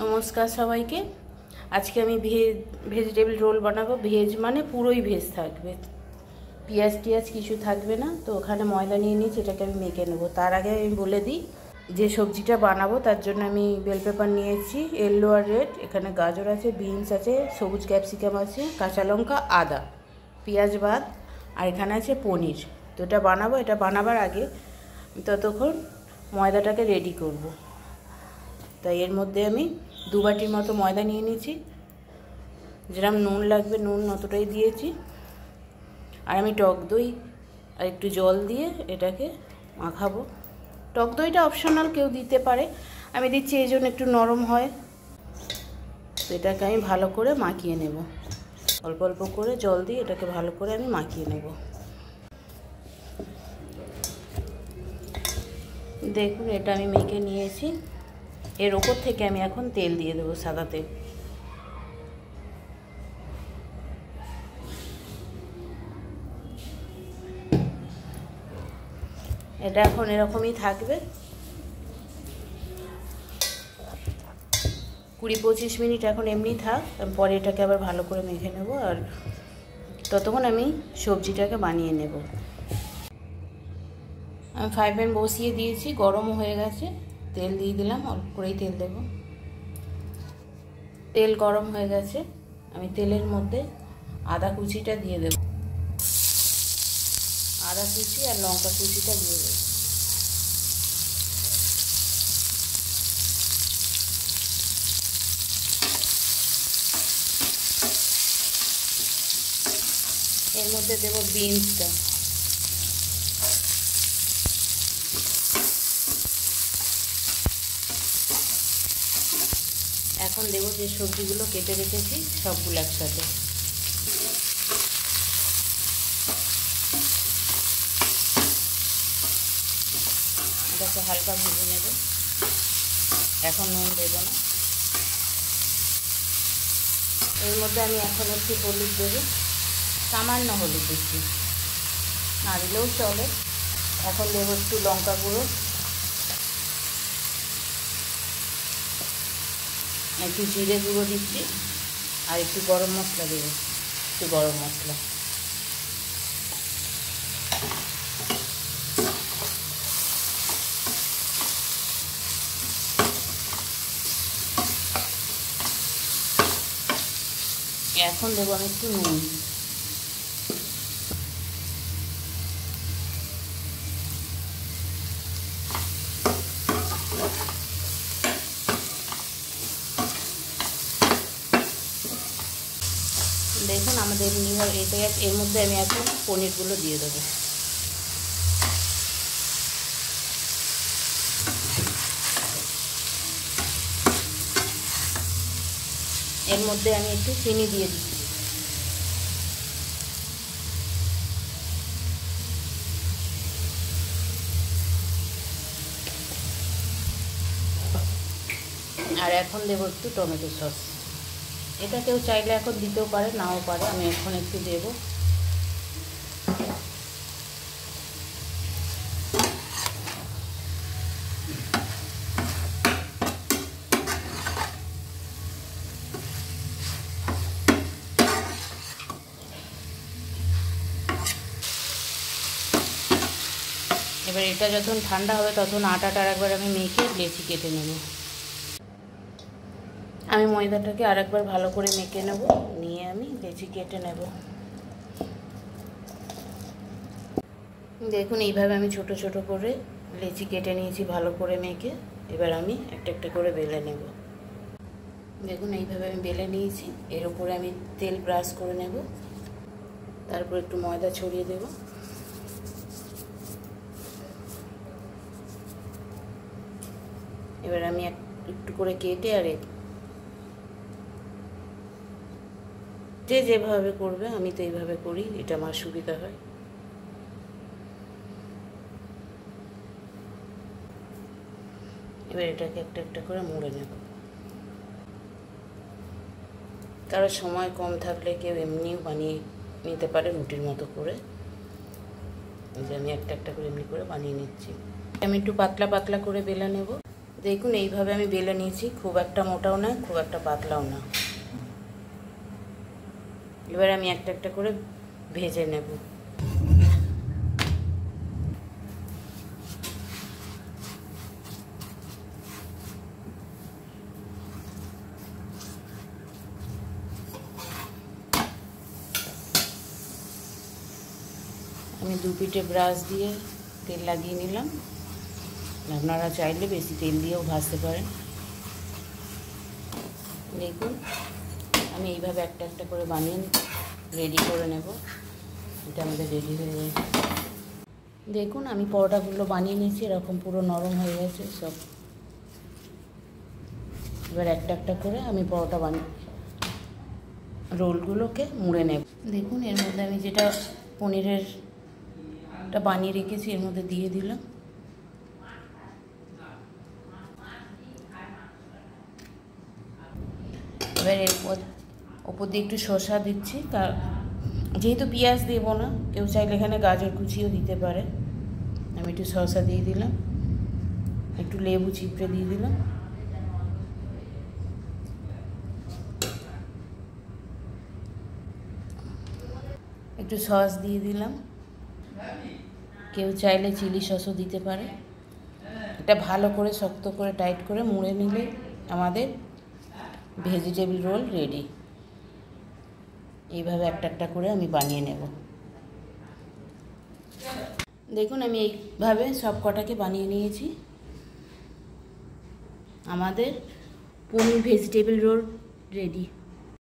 নমস্কার সবাইকে। আজকে আমি ভেজিটেবল রোল বানাবো। ভেজ মানে পুরোই ভেজ থাকবে, পেঁয়াজ টিয়াজ কিছু থাকবে না। তো ওখানে ময়দা নিয়ে নিয়েছি, এটাকে আমি মেখে নেবো। তার আগে আমি বলে দিই যে সবজিটা বানাবো তার জন্য আমি বেল পেপার নিয়েছি, ইয়েলো আর রেড। এখানে গাজর আছে, বিনস আছে, সবুজ ক্যাপসিকাম আছে, কাঁচা লঙ্কা, আদা, পেঁয়াজ বাদ, আর এখানে আছে পনির। তো এটা বানাবো। এটা বানাবার আগে ততক্ষণ ময়দাটাকে রেডি করব। তাই এর মধ্যে আমি 2 বাটির মতো ময়দা নিয়ে নিয়েছি। যেরকম নুন লাগবে নুন অতটাই দিয়েছি। আর আমি টক দই আর একটু জল দিয়ে এটাকে মাখাবো। টক দইটা অপশনাল, কেউ দিতে পারে, আমি দিচ্ছি এই জন্য একটু নরম হয়। তো এটাকে আমি ভালো করে মাখিয়ে নেব। অল্প অল্প করে জল দিয়ে এটাকে ভালো করে আমি মাখিয়ে নেব। দেখুন এটা আমি মেখে নিয়েছি। এর ওপর থেকে আমি এখন তেল দিয়ে দেবো, সাদা তেল। এটা এখন এরকমই থাকবে 20-25 মিনিট এখন এমনি থাক। পরে এটাকে আবার ভালো করে মেখে নেব। আর ততক্ষণ আমি সবজিটাকে বানিয়ে নেব। আমি ফ্রাই প্যান বসিয়ে দিয়েছি, গরমও হয়ে গেছে। তেল দিয়ে দিলাম, অল্প করেই তেল দেব। তেল গরম হয়ে গেছে, আমি তেলের মধ্যে আদা কুচিটা দিয়ে দেব। আদা কুচি আর লঙ্কা কুচিটা দিয়ে দেব। এর মধ্যে দেব বিনসটা। এখন দেব যে সবজিগুলো কেটে রেখেছি সবগুলো একসাথে। এটাকে হালকা ভেজে নেব। এখন নুন দেব না। এর মধ্যে আমি এখন একটু হলুদ দেব, সামান্য হলুদ দিচ্ছি, না দিলেও চলে। এখন দেব একটু লঙ্কা গুঁড়ো, একটু জিরে গুঁড়ো দিচ্ছি, আর একটু গরম মশলা দেব, একটু গরম মশলা। এখন দেবো আমি একটু নুন। দেখুন আমাদের নিয়ে এটা এর মধ্যে আমি এখন পনিরগুলো দিয়ে দেবো। এর মধ্যে আমি একটু চিনি দিয়ে দিচ্ছি। আর এখন দেবো একটু টমেটো সস। এটা কেউ চাইলে এখন দিতেও পারে, নাও পারে, আমি এখন একটু দেব। এবার এটা যখন ঠান্ডা হবে তখন আটাটা আরেকবার আমি মেখে লেচি কেটে নেব। আমি ময়দাটাকে আরেকবার ভালো করে মেখে নেব, নিয়ে আমি লেচি কেটে নেব। দেখুন এইভাবে আমি ছোট ছোট করে লেচি কেটে নিয়েছি ভালো করে মেখে। এবার আমি একটা একটা করে বেলে নেব। দেখুন এইভাবে আমি বেলে নিয়েছি। এর উপরে আমি তেল ব্রাশ করে নেব, তারপর একটু ময়দা ছড়িয়ে দেব। এবার আমি একটু করে কেটে আর যে যেভাবে করবে, আমি তো এইভাবে করি, এটা আমার সুবিধা হয়। এবার এটাকে একটা একটা করে মুড়ে নেব। কারো সময় কম থাকলে কেউ এমনিও বানিয়ে নিতে পারে রুটির মতো করে। যে আমি একটা একটা করে এমনি করে বানিয়ে নিচ্ছি। আমি একটু পাতলা পাতলা করে বেলে নেব। দেখুন এইভাবে আমি বেলে নিয়েছি, খুব একটা মোটাও না খুব একটা পাতলাও না। এবার আমি একটা একটা করে ভেজে নেব। আমি 2 পিঠে ব্রাশ দিয়ে তেল লাগিয়ে নিলাম। আপনারা চাইলে বেশি তেল দিয়েও ভাজতে পারেন। দেখুন আমি এইভাবে একটা একটা করে বানিয়ে রেডি করে নেব। এটা আমাদের রেডি হয়ে গেছে। দেখুন আমি পরোটাগুলো বানিয়ে নিয়েছি, এরকম পুরো নরম হয়ে গেছে সব। এবার একটা একটা করে আমি পরোটা রোলগুলোকে মুড়ে নেব। দেখুন এর মধ্যে আমি যেটা পনিরেরটা বানিয়ে রেখেছি এর মধ্যে দিয়ে দিলাম। এবার এরপর ওপর দিয়ে একটু শসা দিচ্ছি, যেহেতু পেঁয়াজ দেবো না, কেউ চাইলে এখানে গাজর কুচিও দিতে পারে। আমি একটু শসা দিয়ে দিলাম, একটু লেবু চিপড়ে দিয়ে দিলাম। একটু সস দিয়ে দিলাম, কেউ চাইলে চিলি সসও দিতে পারে। এটা ভালো করে শক্ত করে টাইট করে মুড়ে নিলে আমাদের ভেজিটেবল রোল রেডি। এইভাবে একটা একটা করে আমি বানিয়ে নেব। দেখুন আমি এইভাবে সব কটাকে বানিয়ে নিয়েছি। আমাদের পনির ভেজিটেবল রোল রেডি।